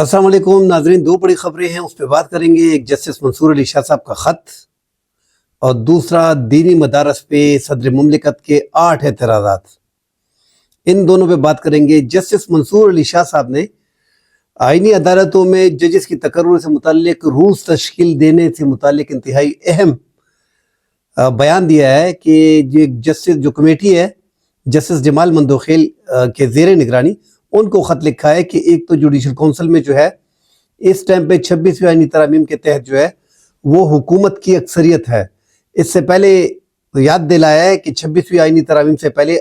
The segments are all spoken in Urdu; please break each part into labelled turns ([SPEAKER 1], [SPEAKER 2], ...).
[SPEAKER 1] السلام علیکم ناظرین، دو بڑی خبریں ہیں، اس پہ بات کریں گے۔ ایک جسٹس منصور علی شاہ صاحب کا خط اور دوسرا دینی مدارس پہ صدر مملکت کے 8 اعتراضات۔ ان دونوں پہ بات کریں گے۔ جسٹس منصور علی شاہ صاحب نے آئینی عدالتوں میں ججز کی تقرر سے متعلق رولز تشکیل دینے سے متعلق انتہائی اہم بیان دیا ہے کہ جسٹس جو کمیٹی ہے جسٹس جمال مندوخیل کے زیر نگرانی، ان کو خط لکھا ہے کہ ایک تو جوڈیشل کونسل میں جو ہے اس ٹائم پہ 26ویں آئینی ترامیم کے تحت جو ہے وہ حکومت کی اکثریت ہے۔ اس سے پہلے یاد دلایا ہے کہ 26ویں آئینی ترامیم سے پہلے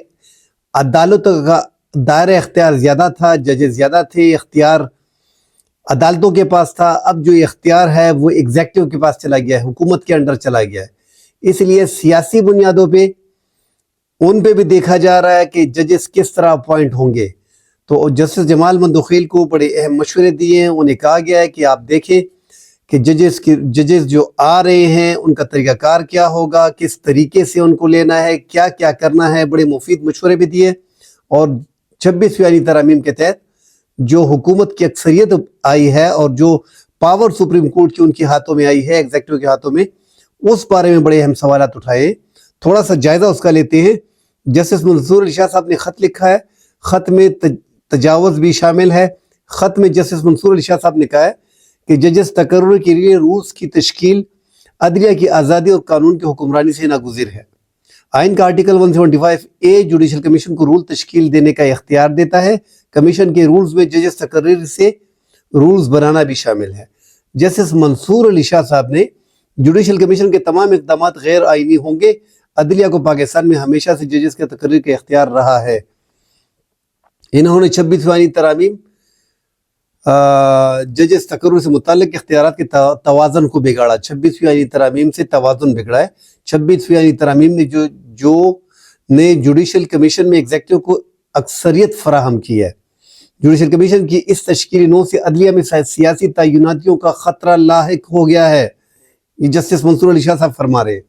[SPEAKER 1] عدالتوں کا دائرہ اختیار زیادہ تھا، ججز زیادہ تھے، اختیار عدالتوں کے پاس تھا۔ اب جو اختیار ہے وہ ایگزیکٹو کے پاس چلا گیا ہے، حکومت کے انڈر چلا گیا ہے۔ اس لیے سیاسی بنیادوں پہ ان پہ بھی دیکھا جا رہا ہے کہ ججز کس طرح اپوائنٹ ہوں گے۔ تو جسٹس جمال مندوخیل کو بڑے اہم مشورے دیے ہیں۔ انہیں کہا گیا ہے کہ آپ دیکھیں کہ ججز جو آ رہے ہیں ان کا طریقہ کار کیا ہوگا، کس طریقے سے ان کو لینا ہے، کیا کیا کرنا ہے۔ بڑے مفید مشورے بھی دیے۔ اور 26ویں آئینی ترامیم کے تحت جو حکومت کی اکثریت آئی ہے اور جو پاور سپریم کورٹ کی ان کے ہاتھوں میں آئی ہے، ایگزیکٹو کے ہاتھوں میں، اس بارے میں بڑے اہم سوالات اٹھائے۔ تھوڑا سا جائزہ اس کا لیتے ہیں۔ جسٹس منصور علی شاہ صاحب نے خط لکھا ہے، خط میں تجاوز بھی شامل ہے۔ خط میں جسٹس منصور علی شاہ صاحب نے کہا ہے کہ ججز تقرر کے لیے رولز کی تشکیل عدلیہ کی آزادی اور قانون کی حکمرانی سے ناگزیر ہے۔ آئین کا آرٹیکل 175A جوڈیشل کمیشن کو رول تشکیل دینے کا اختیار دیتا ہے۔ کمیشن کے رولز میں ججز تقرر سے رولز بنانا بھی شامل ہے۔ جسٹس منصور علی شاہ صاحب نے جوڈیشل کمیشن کے تمام اقدامات غیر آئینی ہوں گے۔ عدلیہ کو پاکستان میں ہمیشہ سے ججز کے تقرر کا اختیار رہا ہے۔ انہوں نے 26ویں آئینی ترامیم ججز تقرر سے متعلق اختیارات کے توازن کو بگاڑا۔ 26ویں آئینی ترامیم سے توازن بگڑا ہے۔ 26ویں آئینی ترامیم نے جو جوڈیشل کمیشن میں ایگزیکٹو کو اکثریت فراہم کی ہے۔ جوڈیشل کمیشن کی اس تشکیلی نو سے عدلیہ میں سیاسی تعیناتیوں کا خطرہ لاحق ہو گیا ہے۔ یہ جسٹس منصور علی شاہ صاحب فرما رہے ہیں۔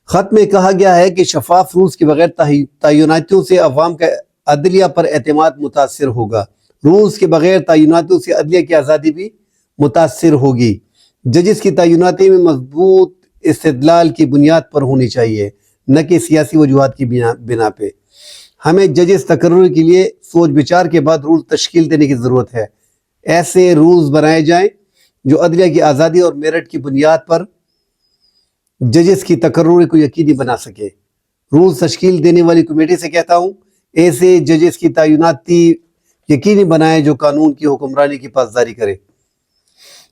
[SPEAKER 1] خط میں کہا گیا ہے کہ شفاف رولز کے بغیر تعیناتیوں سے عوام کا عدلیہ پر اعتماد متاثر ہوگا۔ رولز کے بغیر تعیناتیوں سے عدلیہ کی آزادی بھی متاثر ہوگی۔ ججز کی تعیناتی میں مضبوط استدلال کی بنیاد پر ہونی چاہیے، نہ کہ سیاسی وجوہات کی بنا پہ۔ ہمیں ججز تقرر کے لیے سوچ بچار کے بعد رول تشکیل دینے کی ضرورت ہے۔ ایسے رولز بنائے جائیں جو عدلیہ کی آزادی اور میرٹ کی بنیاد پر ججز کی تقرر کو یقینی بنا سکے۔ رولز تشکیل دینے والی کمیٹی سے کہتا ہوں، ایسے ججز کی تعیناتی یقینی بنائے جو قانون کی حکمرانی کی پاسداری کرے۔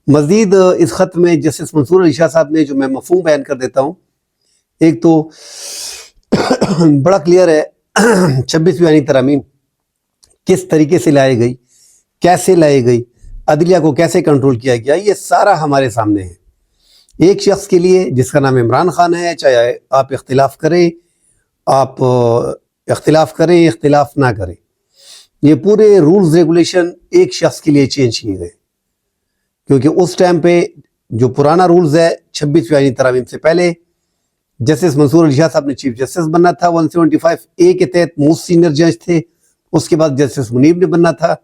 [SPEAKER 1] مزید اس خط میں جسٹس منصور علی شاہ صاحب نے جو میں مفہوم بیان کر دیتا ہوں۔ ایک تو بڑا کلیئر ہے 26ویں آئینی ترامیم کس طریقے سے لائی گئی، کیسے لائی گئی، عدلیہ کو کیسے کنٹرول کیا گیا، یہ سارا ہمارے سامنے ہے۔ ایک شخص کے لیے جس کا نام عمران خان ہے، چاہے آپ اختلاف کریں اختلاف نہ کریں، یہ پورے رولز ریگولیشن ایک شخص کے لیے چینج کیے گئے، کیونکہ اس ٹائم پہ جو پرانا رولز ہے 26ویں آئینی ترامیم سے پہلے جسٹس منصور علی شاہ صاحب نے چیف جسٹس بننا تھا۔ 175A کے تحت موسٹ سینئر جج تھے۔ اس کے بعد جسٹس منیب نے بننا تھا،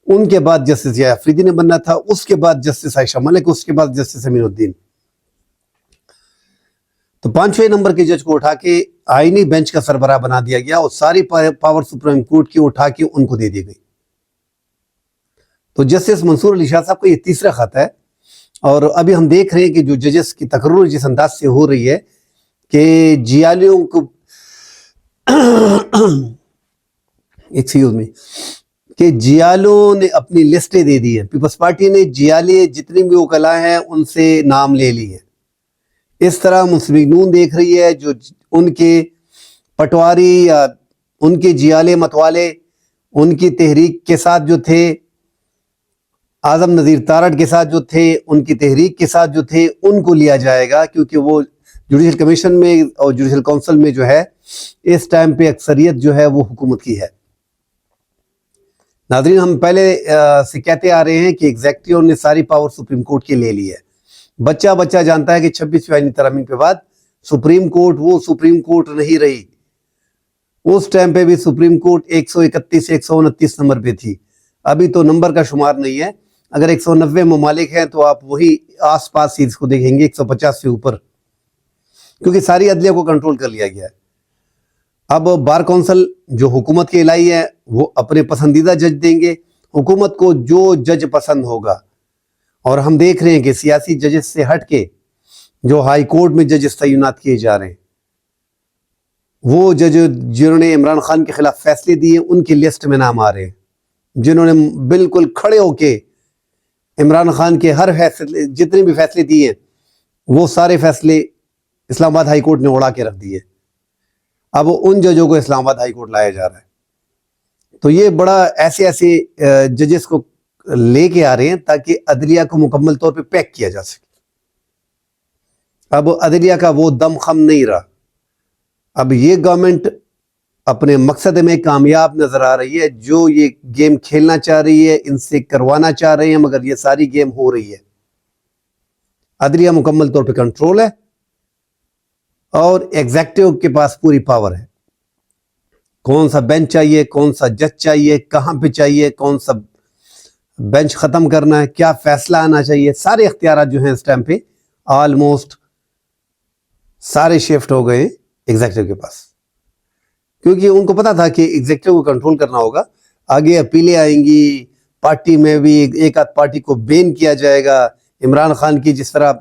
[SPEAKER 1] ان کے بعد جسٹس ضیاء افریدی نے بننا تھا، اس کے بعد جسٹس عائشہ ملک، اس کے بعد جسٹس امین الدین۔ تو 5ویں نمبر کے جج کو اٹھا کے آئینی بینچ کا سربراہ بنا دیا گیا اور ساری پاور سپریم کورٹ کی اٹھا کے ان کو دے دی گئی۔ تو جسٹس منصور علی شاہ صاحب کا یہ تیسرا خط ہے۔ اور ابھی ہم دیکھ رہے ہیں کہ جو ججز کی تقرر جس انداز سے ہو رہی ہے کہ جیالیوں کو کہ جیالوں نے اپنی لسٹیں دے دی ہیں۔ پیپلز پارٹی نے جیالے جتنی بھی وکلاء ہیں ان سے نام لے لی ہے۔ اس طرح مسلم لیگ نون دیکھ رہی ہے جو ان کے پٹواری یا ان کے جیالے متوالے ان کی تحریک کے ساتھ جو تھے، اعظم نذیر تارڑ کے ساتھ جو تھے، ان کی تحریک کے ساتھ جو تھے، ان کو لیا جائے گا، کیونکہ وہ جوڈیشل کمیشن میں اور جوڈیشل کونسل میں جو ہے اس ٹائم پہ اکثریت جو ہے وہ حکومت کی ہے۔ ناظرین، ہم پہلے سے کہتے آ رہے ہیں کہ ایگزیکٹو نے ساری پاور سپریم کورٹ کی لے لی ہے۔ بچہ جانتا ہے کہ 26ویں آئینی ترامیم کے بعد سپریم کورٹ وہ سپریم کورٹ نہیں رہی۔ اس ٹائم پہ بھی سپریم کورٹ 131 129 نمبر پہ تھی۔ ابھی تو نمبر کا شمار نہیں ہے. اگر 190 ممالک ہیں تو آپ وہی آس پاس سیٹس کو دیکھیں گے 150 سے اوپر, کیونکہ ساری عدلیہ کو کنٹرول کر لیا گیا ہے. اب بار کونسل جو حکومت کے الہی ہے وہ اپنے پسندیدہ جج دیں گے, حکومت کو جو جج پسند ہوگا. اور ہم دیکھ رہے ہیں کہ سیاسی ججز سے ہٹ کے جو ہائی کورٹ میں ججز تعینات کیے جا رہے ہیں, وہ جج جنہوں نے عمران خان کے خلاف فیصلے دیے ان کی لسٹ میں نام آ رہے ہیں, جنہوں نے بالکل کھڑے ہو کے عمران خان کے ہر فیصلے, جتنے بھی فیصلے دیے ہیں وہ سارے فیصلے اسلام آباد ہائی کورٹ نے اڑا کے رکھ دیے. اب ان ججوں کو اسلام آباد ہائی کورٹ لایا جا رہا ہے. تو یہ بڑا ایسے ججز کو لے کے آ رہے ہیں تاکہ عدلیہ کو مکمل طور پہ پیک کیا جا سکے. اب عدلیہ کا وہ دم خم نہیں رہا. اب یہ گورنمنٹ اپنے مقصد میں کامیاب نظر آ رہی ہے. جو یہ گیم کھیلنا چاہ رہی ہے ان سے کروانا چاہ رہے ہیں, مگر یہ ساری گیم ہو رہی ہے. عدلیہ مکمل طور پہ کنٹرول ہے اور ایگزیکٹو کے پاس پوری پاور ہے. کون سا بینچ چاہیے, کون سا جج چاہیے, کہاں پہ چاہیے, کون سا بینچ ختم کرنا ہے, کیا فیصلہ آنا چاہیے, سارے اختیارات جو ہیں اس ٹائم پہ آلموسٹ سارے شفٹ ہو گئے ایگزیکٹو کے پاس. کیونکہ ان کو پتا تھا کہ ایگزیکٹو کو کنٹرول کرنا ہوگا. آگے اپیلیں آئیں گی, پارٹی میں بھی ایک آدھ پارٹی کو بین کیا جائے گا. عمران خان کی جس طرح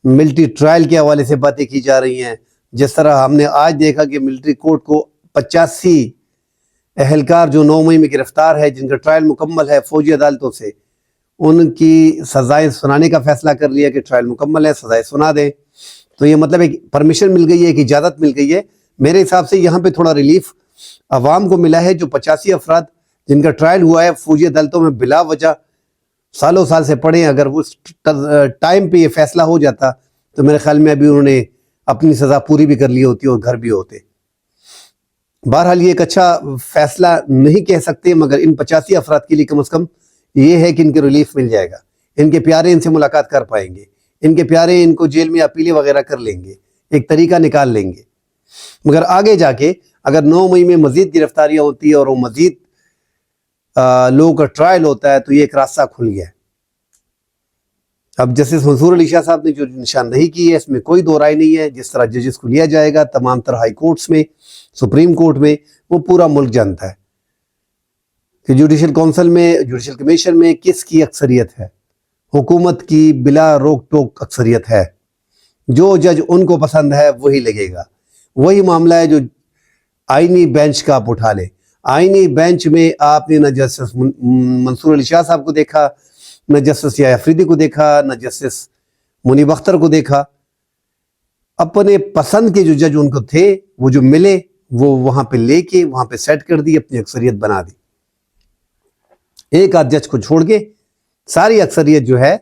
[SPEAKER 1] ملٹری ٹرائل کے حوالے سے باتیں کی جا رہی ہیں, جس طرح ہم نے آج دیکھا کہ ملٹری کورٹ کو 85 اہلکار جو 9 مئی میں گرفتار ہے, جن کا ٹرائل مکمل ہے فوجی عدالتوں سے, ان کی سزائیں سنانے کا فیصلہ کر لیا کہ ٹرائل مکمل ہے, سزائیں سنا دیں. تو یہ مطلب ایک پرمیشن مل گئی ہے, ایک اجازت مل گئی ہے. میرے حساب سے یہاں پہ تھوڑا ریلیف عوام کو ملا ہے. جو 85 افراد جن کا ٹرائل ہوا ہے فوجی عدالتوں میں بلا وجہ سالوں سال سے پڑے ہیں, اگر وہ ٹائم پہ یہ فیصلہ ہو جاتا تو میرے خیال میں ابھی انہوں نے اپنی سزا پوری بھی کر لی ہوتی اور گھر بھی ہوتے. بہرحال یہ ایک اچھا فیصلہ نہیں کہہ سکتے, مگر ان 85 افراد کے لیے کم از کم یہ ہے کہ ان کے ریلیف مل جائے گا. ان کے پیارے ان سے ملاقات کر پائیں گے, ان کے پیارے ان کو جیل میں اپیلیں وغیرہ کر لیں گے, ایک طریقہ نکال لیں گے. مگر آگے جا کے اگر 9 مئی میں مزید گرفتاریاں ہوتی ہیں اور وہ مزید لوگوں کا ٹرائل ہوتا ہے تو یہ ایک راستہ کھل گیا ہے. اب جسٹس منصور علی شاہ صاحب نے جو نشاندہی کی ہے اس میں کوئی دو رائے نہیں ہے. جس طرح ججز کو لیا جائے گا تمام تر ہائی کورٹس میں, سپریم کورٹ میں, وہ پورا ملک جانتا ہے کہ جوڈیشل کونسل میں, جوڈیشل کمیشن میں کس کی اکثریت ہے. حکومت کی بلا روک ٹوک اکثریت ہے. جو جج ان کو پسند ہے وہی لگے گا. وہی معاملہ ہے جو آئینی بینچ کا آپ اٹھا لیں. آئینی بینچ میں آپ نے نہ جسٹس منصور علی شاہ صاحب کو دیکھا, نہ جسٹس یحییٰ افریدی کو دیکھا, نہ جسٹس منیب اختر کو دیکھا. اپنے پسند کے جو جج ان کو تھے وہ جو ملے وہ وہاں پہ لے کے وہاں پہ سیٹ کر دی, اپنی اکثریت بنا دی. ایک آدھ جج کو چھوڑ کے ساری اکثریت جو ہے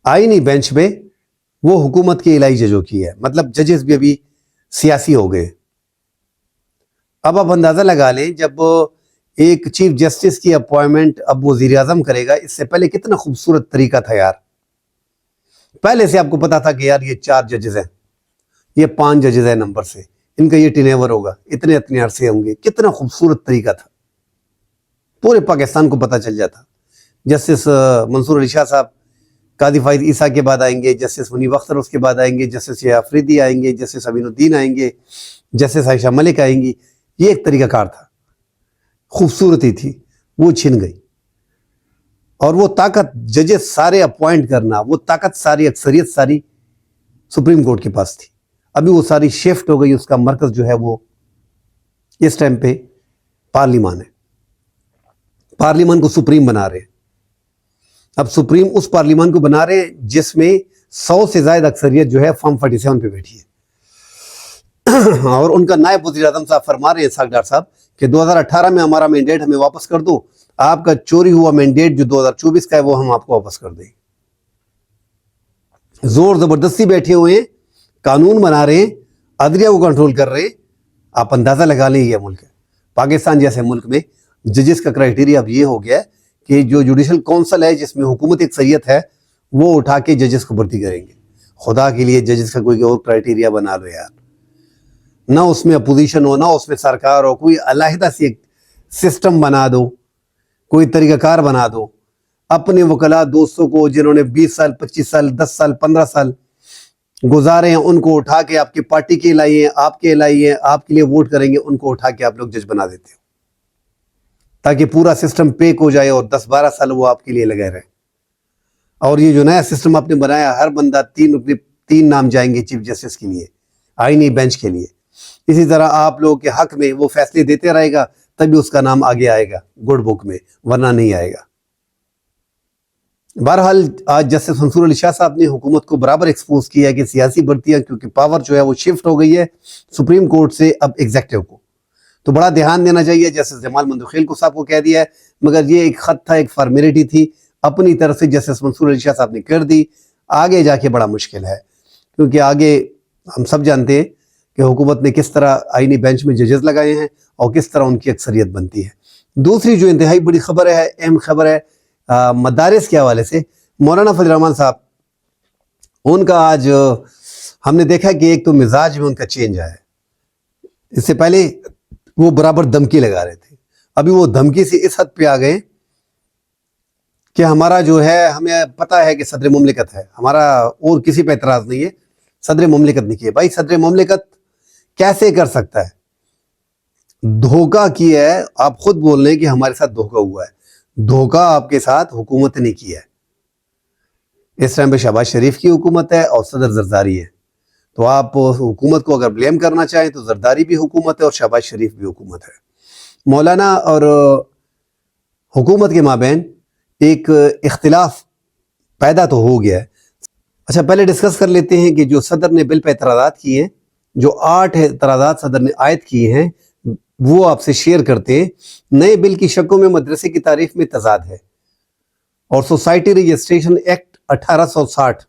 [SPEAKER 1] آئینی بینچ میں وہ حکومت کے الہی ججوں کی ہے. مطلب ججز بھی ابھی سیاسی ہو گئے. اب آپ اندازہ لگا لیں جب ایک چیف جسٹس کی اپوائنمنٹ اب وزیر اعظم کرے گا, اس سے پہلے کتنا خوبصورت طریقہ تھا یار. پہلے سے آپ کو پتا تھا کہ یار یہ 4 ججز ہیں, یہ 5 ججز ہیں نمبر سے, ان کا یہ ٹینیور ہوگا, اتنے عرصے ہوں گے. کتنا خوبصورت طریقہ تھا, پورے پاکستان کو پتہ چل جاتا. جسٹس منصور علی شاہ صاحب قاضی فائز عیسیٰ کے بعد آئیں گے, جسٹس منیب اختر اس کے بعد آئیں گے, جسٹس یحییٰ افریدی آئیں گے, جسٹس امین الدین آئیں گے, جسٹس عائشہ ملک آئیں گی. یہ ایک طریقہ کار تھا, خوبصورتی تھی, وہ چھن گئی. اور وہ طاقت ججز سارے اپوائنٹ کرنا, وہ طاقت ساری اکثریت ساری سپریم کورٹ کے پاس تھی. ابھی وہ ساری شفٹ ہو گئی, اس کا مرکز جو ہے وہ اس ٹائم پہ پارلیمان ہے. پارلیمان کو سپریم بنا رہے ہیں. اب سپریم اس پارلیمان کو بنا رہے ہیں جس میں 100 سے زائد اکثریت جو ہے فارم 47 پہ بیٹھی ہے. اور ان کا نائب وزیر اعظم صاحب فرما رہے ہیں اسحاق ڈار صاحب کہ 2018 میں ہمارا مینڈیٹ ہمیں واپس کر دو, آپ کا چوری ہوا مینڈیٹ جو 2024 کا ہے وہ ہم آپ کو واپس کر دیں. زور زبردستی بیٹھے ہوئے ہیں, قانون بنا رہے ہیں, عدلیہ کو کنٹرول کر رہے ہیں. آپ اندازہ لگا لیں یہ ملک ہے. پاکستان جیسے ملک میں ججز کا کرائیٹیریا اب یہ ہو گیا ہے کہ جو جوڈیشل کونسل ہے جس میں حکومت اکثریت ہے وہ اٹھا کے ججز کو بھرتی کریں گے. خدا کے لیے ججز کا کوئی اور کرائیٹیریا بنا لو یار. نہ اس میں اپوزیشن ہو, نہ اس میں سرکار ہو, کوئی علیحدہ سی ایک سسٹم بنا دو کوئی طریقہ کار بنا دو، اپنے وکلاء دوستوں کو جنہوں نے 20 سال 25 سال 10 سال 15 سال گزارے ہیں ان کو اٹھا کے آپ کی پارٹی کے لائیے، آپ کے لائیے، آپ کے لیے ووٹ کریں گے، ان کو اٹھا کے آپ لوگ جج بنا دیتے ہو تاکہ پورا سسٹم پیک ہو جائے اور 10-12 سال وہ آپ کے لیے لگے رہے۔ اور یہ جو نیا سسٹم آپ نے بنایا، ہر بندہ 3 نام جائیں گے چیف جسٹس کے لیے، آئینی بینچ کے لیے، اسی طرح آپ لوگوں کے حق میں وہ فیصلے دیتے رہے گا، تبھی اس کا نام آگے آئے گا گڈ بک میں، ورنہ نہیں آئے گا۔ بہرحال آج جسٹس منصور علی شاہ صاحب نے حکومت کو برابر ایکسپوز کیا ہے کہ سیاسی بھرتیاں، کیونکہ پاور جو ہے وہ شفٹ ہو گئی ہے سپریم کورٹ سے اب ایگزیکٹو کو، تو بڑا دھیان دینا چاہیے۔ جسٹس جمال مندوخیل کو صاحب کو کہہ دیا ہے، مگر یہ ایک خط تھا، ایک فارمیلٹی تھی، اپنی طرف سے جسٹس منصور علی شاہ صاحب نے کر دی، آگے جا کے بڑا مشکل ہے، کیونکہ آگے ہم سب جانتے ہیں کہ حکومت نے کس طرح آئینی بینچ میں ججز لگائے ہیں اور کس طرح ان کی اکثریت بنتی ہے۔ دوسری جو انتہائی بڑی خبر ہے، اہم خبر ہے مدارس کے حوالے سے، مولانا فضل الرحمان صاحب، ان کا آج ہم نے دیکھا کہ ایک تو مزاج میں ان کا چینج آیا ہے۔ اس سے پہلے وہ برابر دھمکی لگا رہے تھے، ابھی وہ دھمکی سے اس حد پہ آ گئے کہ ہمارا جو ہے، ہمیں پتہ ہے کہ صدر مملکت ہے ہمارا، اور کسی پہ اعتراض نہیں ہے، صدر مملکت نہیں کیے۔ بھائی صدر مملکت کیسے کر سکتا ہے؟ دھوکہ کیا ہے، آپ خود بول رہے ہیں کہ ہمارے ساتھ دھوکہ ہوا ہے، دھوکہ آپ کے ساتھ حکومت نے کیا ہے۔ اس ٹائم پہ شہباز شریف کی حکومت ہے اور صدر زرداری ہے، تو آپ حکومت کو اگر بلیم کرنا چاہیں تو زرداری بھی حکومت ہے اور شہباز شریف بھی حکومت ہے۔ مولانا اور حکومت کے مابین ایک اختلاف پیدا تو ہو گیا ہے۔ اچھا، پہلے ڈسکس کر لیتے ہیں کہ جو صدر نے بل پہ اعتراضات کیے ہیں، جو 8 اعتراضات صدر نے عائد کیے ہیں، وہ آپ سے شیئر کرتے ہیں۔ نئے بل کی شقوں میں مدرسے کی تعریف میں تضاد ہے، اور سوسائٹی رجسٹریشن ایکٹ 1860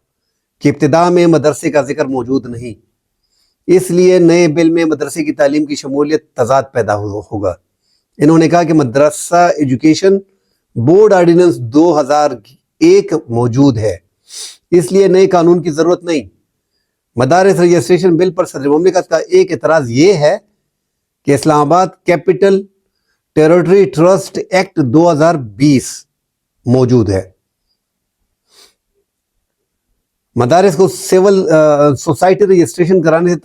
[SPEAKER 1] کی ابتدا میں مدرسے کا ذکر موجود نہیں، اس لیے نئے بل میں مدرسے کی تعلیم کی شمولیت تضاد پیدا ہوگا۔ انہوں نے کہا کہ مدرسہ ایجوکیشن بورڈ آرڈیننس 2001 موجود ہے، اس لیے نئے قانون کی ضرورت نہیں۔ مدارس رجسٹریشن بل پر صدر مملکت کا ایک اعتراض یہ ہے کہ اسلام آباد کیپٹل ٹیریٹری ٹرسٹ ایکٹ 2020 موجود ہے۔ مدارس کو سول سوسائٹی رجسٹریشن کرانے سے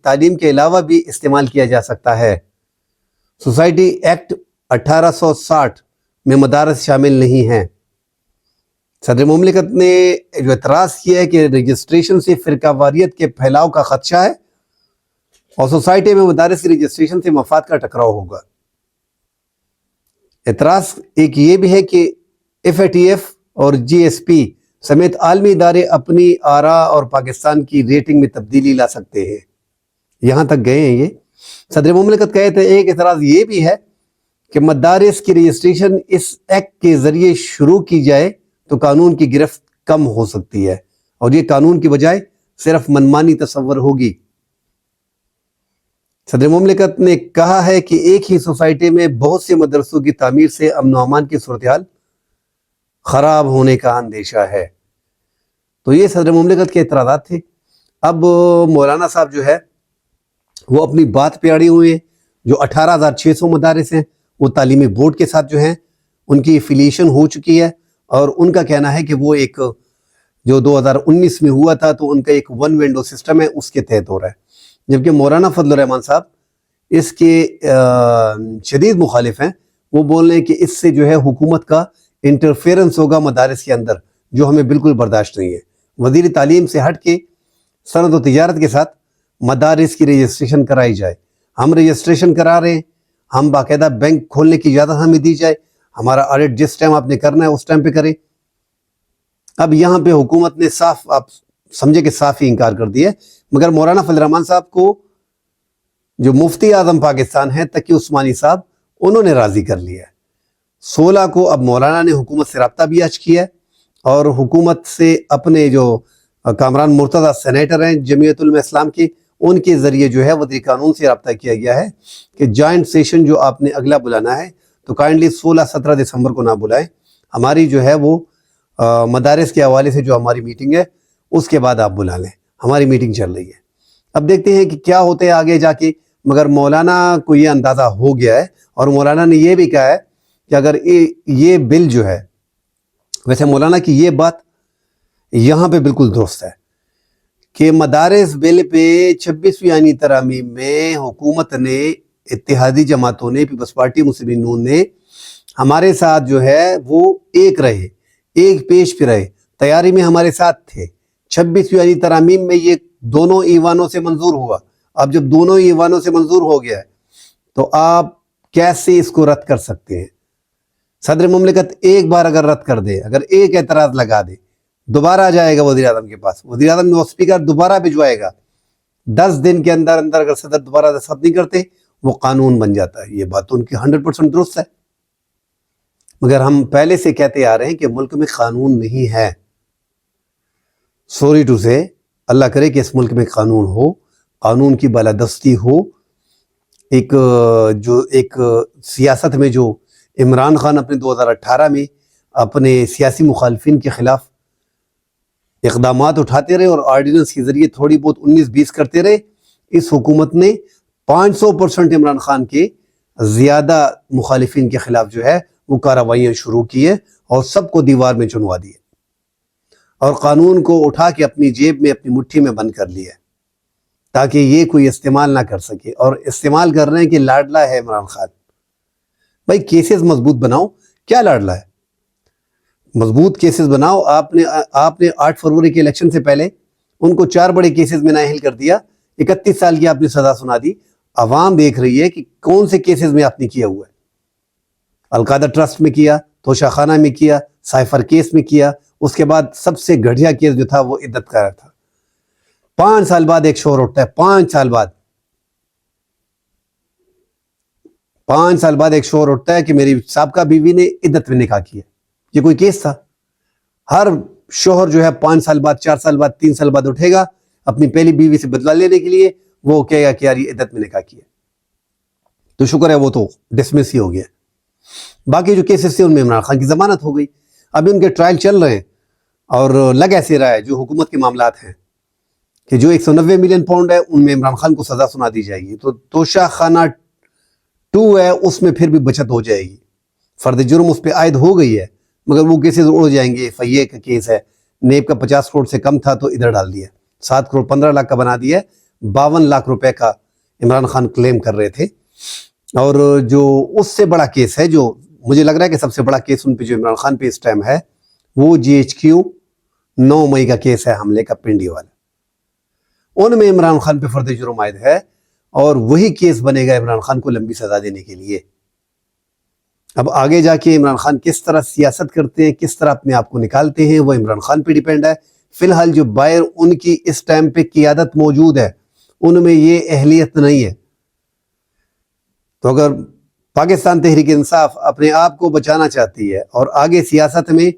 [SPEAKER 1] تعلیم کے علاوہ بھی استعمال کیا جا سکتا ہے۔ سوسائٹی ایکٹ 1860 میں مدارس شامل نہیں ہیں۔ صدر مملکت نے جو اعتراض کیا ہے کہ رجسٹریشن سے فرقہ واریت کے پھیلاؤ کا خدشہ ہے اور سوسائٹی میں مدارس کی رجسٹریشن سے مفاد کا ٹکراؤ ہوگا۔ اعتراض ایک یہ بھی ہے کہ FATF اور GSP سمیت عالمی ادارے اپنی آراء اور پاکستان کی ریٹنگ میں تبدیلی لا سکتے ہیں، یہاں تک گئے ہیں یہ۔ صدر مملکت کہتے ہیں ایک اعتراض یہ بھی ہے کہ مدارس کی رجسٹریشن اس ایکٹ کے ذریعے شروع کی جائے تو قانون کی گرفت کم ہو سکتی ہے، اور یہ قانون کی بجائے صرف منمانی تصور ہوگی۔ صدر مملکت نے کہا ہے کہ ایک ہی سوسائٹی میں بہت سے مدرسوں کی تعمیر سے امن و امان کی صورتحال خراب ہونے کا اندیشہ ہے۔ تو یہ صدر مملکت کے اعتراضات تھے۔ اب مولانا صاحب جو ہے وہ اپنی بات پہ اڑے ہوئے ہیں۔ جو 18,600 مدارس ہیں وہ تعلیمی بورڈ کے ساتھ جو ہیں ان کی افیلیشن ہو چکی ہے، اور ان کا کہنا ہے کہ وہ ایک جو 2019 میں ہوا تھا تو ان کا ایک ون ونڈو سسٹم ہے، اس کے تحت ہو رہا ہے، جبکہ مولانا فضل الرحمان صاحب اس کے شدید مخالف ہیں۔ وہ بول رہے ہیں کہ اس سے جو ہے حکومت کا انٹرفیرنس ہوگا مدارس کے اندر، جو ہمیں بالکل برداشت نہیں ہے۔ وزیر تعلیم سے ہٹ کے صنعت و تجارت کے ساتھ مدارس کی رجسٹریشن کرائی جائے۔ ہم رجسٹریشن کرا رہے ہیں، ہم باقاعدہ بینک کھولنے کی اجازت ہمیں دی جائے، ہمارا آڈٹ جس ٹائم آپ نے کرنا ہے اس ٹائم پہ کریں۔ اب یہاں پہ حکومت نے صاف، آپ سمجھے کہ صاف ہی انکار کر دیا ہے، مگر مولانا فضل الرحمان صاحب کو جو مفتی اعظم پاکستان ہیں تقی عثمانی صاحب، انہوں نے راضی کر لیا ہے۔ 16 کو اب مولانا نے حکومت سے رابطہ بھی آج کیا ہے، اور حکومت سے اپنے جو کامران مرتضیٰ سینیٹر ہیں جمعیت علماء اسلام کی، ان کے ذریعے جو ہے وزیر قانون سے رابطہ کیا گیا ہے کہ جوائنٹ سیشن جو آپ نے اگلا بلانا ہے تو کائنڈلی 16-17 دسمبر کو نہ بلائیں، ہماری جو ہے وہ مدارس کے حوالے سے جو ہماری میٹنگ ہے اس کے بعد آپ بلا لیں، ہماری میٹنگ چل رہی ہے۔ اب دیکھتے ہیں کہ کیا ہوتے ہیں آگے جا کے، مگر مولانا کو یہ اندازہ ہو گیا ہے، اور مولانا نے یہ بھی کہا ہے کہ اگر یہ بل جو ہے، ویسے مولانا کی یہ بات یہاں پہ بالکل درست ہے کہ مدارس بل پہ 26ویں آئینی ترامیم میں حکومت نے، اتحادی جماعتوں نے، پیپلز پارٹی، مسلم نون نے ہمارے ساتھ جو ہے وہ ایک رہے، ایک پیش پہ رہے، تیاری میں ہمارے ساتھ تھے۔ 26ویں آئینی ترامیم میں یہ دونوں ایوانوں سے منظور ہوا۔ اب جب دونوں ایوانوں سے منظور ہو گیا ہے تو آپ کیسے اس کو رد کر سکتے ہیں؟ صدر مملکت ایک بار اگر رد کر دے، اگر ایک اعتراض لگا دے، دوبارہ آ جائے گا وزیر اعظم کے پاس، وزیر اعظم وہ اسپیکر دوبارہ بھجوائے گا، 10 دن کے اندر اندر اگر صدر دوبارہ دستخط نہیں کرتے وہ قانون بن جاتا ہے۔ یہ بات تو ان کی 100% درست ہے، مگر ہم پہلے سے کہتے آ رہے ہیں کہ ملک میں قانون نہیں ہے۔ سوری ٹو سے، اللہ کرے کہ اس ملک میں قانون ہو، قانون کی بالادستی ہو۔ ایک سیاست میں جو عمران خان اپنے 2018 میں اپنے سیاسی مخالفین کے خلاف اقدامات اٹھاتے رہے اور آرڈیننس کے ذریعے تھوڑی بہت 19-20 کرتے رہے، اس حکومت نے 500% عمران خان کے زیادہ مخالفین کے خلاف جو ہے وہ کارروائیاں شروع کی ہے اور سب کو دیوار میں چنوا دیے اور قانون کو اٹھا کے اپنی جیب میں، اپنی مٹھی میں بند کر لیا تاکہ یہ کوئی استعمال نہ کر سکے، اور استعمال کر رہے ہیں کہ لاڈلا ہے عمران خان۔ بھائی کیسز مضبوط بناؤ، کیا لاڈلا ہے؟ مضبوط کیسز بناؤ۔ آپ نے 8 فروری کے الیکشن سے پہلے ان کو 4 بڑے کیسز میں نااہل کر دیا، 31 سال کی آپ نے سزا سنا دی۔ عوام دیکھ رہی ہے کہ کون سے کیسز میں آپ نے کیا ہوا ہے۔ القاعدہ ٹرسٹ میں کیا، توشہ خانہ میں کیا، سائفر کیس میں کیا، اس کے بعد سب سے گھٹیا کیس جو تھا وہ عدت کا تھا۔ 5 سال بعد ایک شور اٹھتا ہے، 5 سال بعد 5 سال بعد ایک شور اٹھتا ہے کہ میری سابقہ بیوی نے عدت میں نکاح کیا۔ یہ کوئی کیس تھا؟ ہر شوہر جو ہے 5 سال بعد، 4 سال بعد، 3 سال بعد اٹھے گا اپنی پہلی بیوی سے بدلہ لینے کے لیے، وہ کہے گا کہ یار یہ عدت میں نکاح کیا۔ تو شکر ہے وہ تو ڈسمس ہی ہو گیا۔ باقی جو کیسز تھے ان میں عمران خان کی ضمانت ہو گئی، ابھی ان کے ٹرائل چل رہے ہیں، اور لگ ایسے رہا ہے جو حکومت کے معاملات ہیں کہ جو 190 ملین پاؤنڈ ہے ان میں عمران خان کو سزا سنا دی جائے گی، تو توشہ خانہ 2 ہے اس میں پھر بھی بچت ہو جائے گی، فرد جرم اس پہ عائد ہو گئی ہے مگر وہ کیسز اڑ جائیں گے۔ FIA کا کیس ہے، نیب کا 50 کروڑ سے کم تھا تو ادھر ڈال دیا، 7 کروڑ 15 لاکھ کا بنا دیا، 52 لاکھ روپے کا عمران خان کلیم کر رہے تھے۔ اور جو اس سے بڑا کیس ہے، جو مجھے لگ رہا ہے کہ سب سے بڑا کیس ان پہ جو عمران خان پہ اس ٹائم ہے، وہ GHQ 9 مئی کا کیس ہے، حملے کا، پنڈی والا۔ ان میں عمران خان پہ فرد جرم عائد ہے اور وہی کیس بنے گا عمران خان کو لمبی سزا دینے کے لیے۔ اب آگے جا کے عمران خان کس طرح سیاست کرتے ہیں، کس طرح اپنے آپ کو نکالتے ہیں، وہ عمران خان پہ ڈیپینڈ ہے۔ فی الحال جو باہر ان کی اس ٹائم پہ قیادت موجود ہے ان میں یہ اہلیت نہیں ہے۔ تو اگر پاکستان تحریک انصاف اپنے آپ کو بچانا چاہتی ہے اور آگے سیاست میں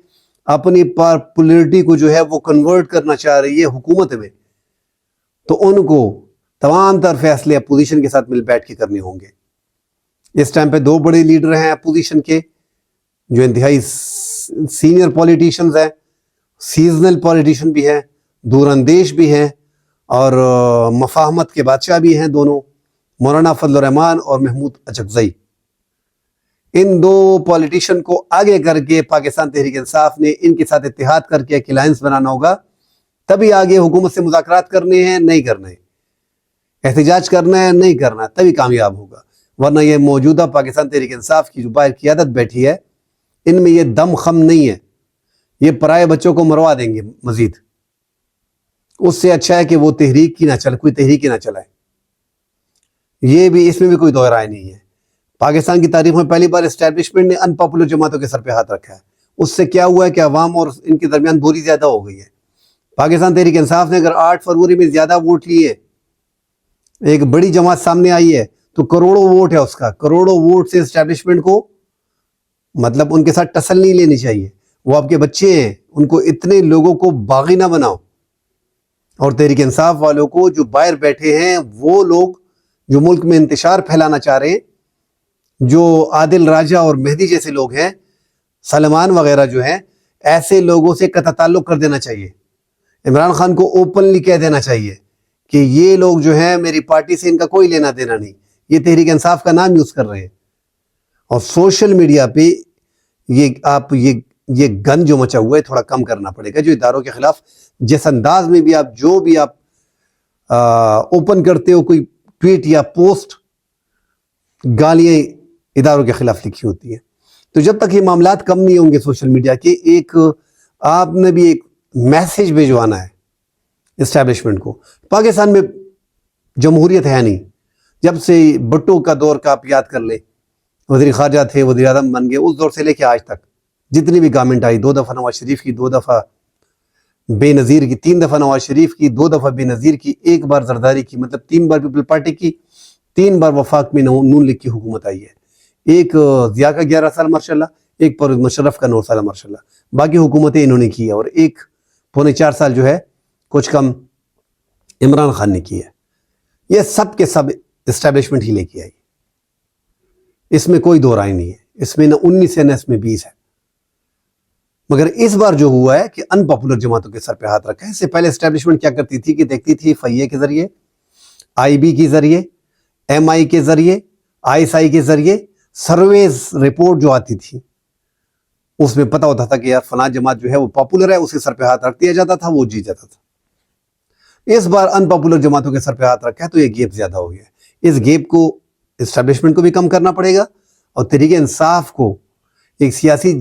[SPEAKER 1] اپنی پاپولرٹی کو جو ہے وہ کنورٹ کرنا چاہ رہی ہے حکومت میں، تو ان کو تمام تر فیصلے اپوزیشن کے ساتھ مل بیٹھ کے کرنے ہوں گے۔ اس ٹائم پہ 2 بڑے لیڈر ہیں اپوزیشن کے جو انتہائی سینئر پولیٹیشنز ہیں، سیزنل پولیٹیشن بھی ہیں، دور اندیش بھی ہیں، اور مفاہمت کے بادشاہ بھی ہیں دونوں، مولانا فضل الرحمان اور محمود اچکزئی۔ ان 2 پولیٹیشن کو آگے کر کے پاکستان تحریک انصاف نے ان کے ساتھ اتحاد کر کے ایک الائنس بنانا ہوگا، تبھی آگے حکومت سے مذاکرات کرنے ہیں، نہیں کرنے، احتجاج کرنا ہے، نہیں کرنا، تبھی کامیاب ہوگا۔ ورنہ یہ موجودہ پاکستان تحریک انصاف کی جو باہر قیادت بیٹھی ہے، ان میں یہ دم خم نہیں ہے، یہ پرائے بچوں کو مروا دیں گے مزید۔ اس سے اچھا ہے کہ وہ تحریک ہی نہ چلے، کوئی تحریک ہی نہ چلائے۔ یہ بھی، اس میں بھی کوئی دو رائے نہیں ہے۔ پاکستان کی تاریخ میں پہلی بار اسٹیبلشمنٹ نے ان پاپولر جماعتوں کے سر پہ ہاتھ رکھا ہے۔ اس سے کیا ہوا ہے کہ عوام اور ان کے درمیان دوری زیادہ ہو گئی ہے۔ پاکستان تحریک انصاف نے اگر 8 فروری میں زیادہ ووٹ لیے، ایک بڑی جماعت سامنے آئی ہے، تو کروڑوں ووٹ ہے اس کا، کروڑوں ووٹ سے اسٹیبلشمنٹ کو مطلب ان کے ساتھ ٹسل نہیں لینی چاہیے۔ وہ آپ کے بچے ہیں، ان کو اتنے لوگوں کو باغی نہ بناؤ۔ اور تحریک انصاف والوں کو جو باہر بیٹھے ہیں، وہ لوگ جو ملک میں انتشار پھیلانا چاہ رہے ہیں، جو عادل راجہ اور مہدی جیسے لوگ ہیں، سلمان وغیرہ جو ہیں، ایسے لوگوں سے قطع تعلق کر دینا چاہیے۔ عمران خان کو اوپنلی کہہ دینا چاہیے کہ یہ لوگ جو ہیں میری پارٹی سے ان کا کوئی لینا دینا نہیں، یہ تحریک انصاف کا نام یوز کر رہے ہیں۔ اور سوشل میڈیا پہ یہ گن جو مچا ہوا ہے تھوڑا کم کرنا پڑے گا. جو اداروں کے خلاف جس انداز میں بھی آپ جو بھی آپ اوپن کرتے ہو کوئی ٹویٹ یا پوسٹ، گالیاں اداروں کے خلاف لکھی ہوتی ہیں. تو جب تک یہ معاملات کم نہیں ہوں گے سوشل میڈیا کے، آپ نے بھی ایک میسج بھیجوانا ہے اسٹیبلشمنٹ کو. پاکستان میں جمہوریت ہے نہیں. جب سے بھٹو کا دور کا آپ یاد کر لیں، وزیر خارجہ تھے، وزیر اعظم بن گئے، اس دور سے لے کے آج تک جتنی بھی گورنمنٹ آئی، 2 دفعہ نواز شریف کی، 2 دفعہ بے نظیر کی، 3 دفعہ نواز شریف کی، 2 دفعہ بے نظیر کی، 1 بار زرداری کی، مطلب 3 بار پیپل پارٹی کی، 3 بار وفاق میں نون لیگ کی حکومت آئی ہے. ایک ضیاء کا 11 سال ماشاءاللہ، ایک پر مشرف کا 9 سال ماشاءاللہ. باقی حکومتیں انہوں نے کی ہے، اور 1.25 سال جو ہے کچھ کم عمران خان نے کی ہے. یہ سب کے سب اسٹیبلشمنٹ ہی لے کے آئی. اس میں کوئی دو رائے نہیں ہے. اس میں نہ 19 ہے نہ اس میں 20 ہے. مگر اس بار جو ہوا ہے کہ ان پاپولر جماعتوں کے سر پہ ہاتھ رکھا ہے. اس سے پہلے اسٹیبلشمنٹ کیا کرتی تھی کہ دیکھتی تھی FIA کے ذریعے، IB کے ذریعے، MI کے ذریعے، ISI کے ذریعے سرویز رپورٹ جو آتی تھی، اس میں پتہ ہوتا تھا کہ یار فلاں جماعت جو ہے وہ پاپولر ہے، اس کے سر پہ ہاتھ رکھ دیا جاتا تھا، وہ جیت جاتا تھا. اس بار ان پاپولر جماعتوں کے سر پہ ہاتھ رکھا ہے تو یہ گیپ زیادہ ہو گیا. اس گیپ کو اسٹیبلشمنٹ کو بھی کم کرنا پڑے گا، اور تحریک انصاف کو ایک سیاسی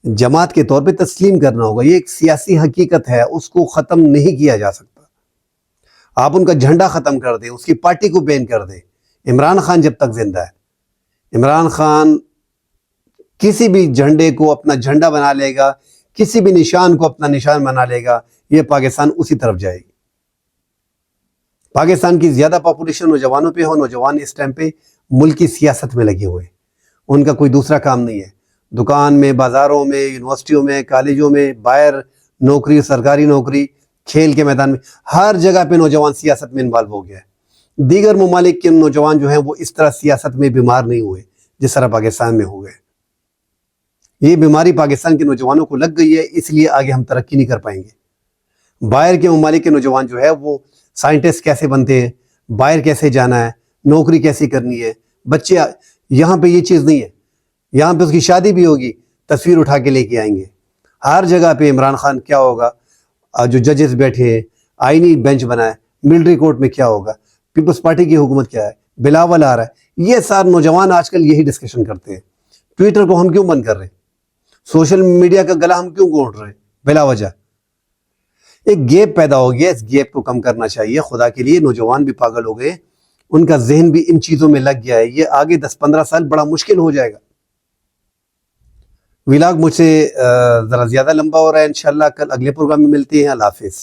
[SPEAKER 1] جماعت کے طور پہ تسلیم کرنا ہوگا. یہ ایک سیاسی حقیقت ہے، اس کو ختم نہیں کیا جا سکتا. آپ ان کا جھنڈا ختم کر دیں، اس کی پارٹی کو بین کر دیں. عمران خان جب تک زندہ ہے، عمران خان کسی بھی جھنڈے کو اپنا جھنڈا بنا لے گا، کسی بھی نشان کو اپنا نشان بنا لے گا، یہ پاکستان اسی طرف جائے گی. پاکستان کی زیادہ پاپولیشن نوجوانوں پہ ہو. نوجوان اس ٹائم پہ ملک کی سیاست میں لگے ہوئے، ان کا کوئی دوسرا کام نہیں ہے. دکان میں، بازاروں میں، یونیورسٹیوں میں، کالجوں میں، باہر نوکری، سرکاری نوکری، کھیل کے میدان میں، ہر جگہ پہ نوجوان سیاست میں انوالو ہو گیا ہے. دیگر ممالک کے نوجوان جو ہیں وہ اس طرح سیاست میں بیمار نہیں ہوئے جس طرح پاکستان میں ہو گئے. یہ بیماری پاکستان کے نوجوانوں کو لگ گئی ہے، اس لیے آگے ہم ترقی نہیں کر پائیں گے. باہر کے ممالک کے نوجوان جو ہے وہ سائنٹسٹ کیسے بنتے ہیں، باہر کیسے جانا ہے، نوکری کیسے کرنی ہے. بچے یہاں پہ یہ چیز نہیں ہے. یہاں پہ اس کی شادی بھی ہوگی، تصویر اٹھا کے لے کے آئیں گے. ہر جگہ پہ عمران خان کیا ہوگا، جو ججز بیٹھے ہیں، آئینی بینچ بنا ہے، ملٹری کورٹ میں کیا ہوگا، پیپلز پارٹی کی حکومت کیا ہے، بلاول آ رہا ہے. یہ سارے نوجوان آج کل یہی ڈسکشن کرتے ہیں. ٹویٹر کو ہم کیوں بند کر رہے ہیں؟ سوشل میڈیا کا گلا ہم کیوں گھونٹ رہے ہیں بلا وجہ؟ ایک گیپ پیدا ہو گیا. اس گیپ کو کم کرنا چاہیے. خدا کے لیے نوجوان بھی پاگل ہو گئے، ان کا ذہن بھی ان چیزوں میں لگ گیا ہے. یہ آگے 10-15 سال بڑا مشکل ہو جائے گا. ولاگ مجھ سے ذرا زیادہ لمبا ہو رہا ہے. انشاءاللہ کل اگلے پروگرام میں ملتے ہیں. اللہ حافظ.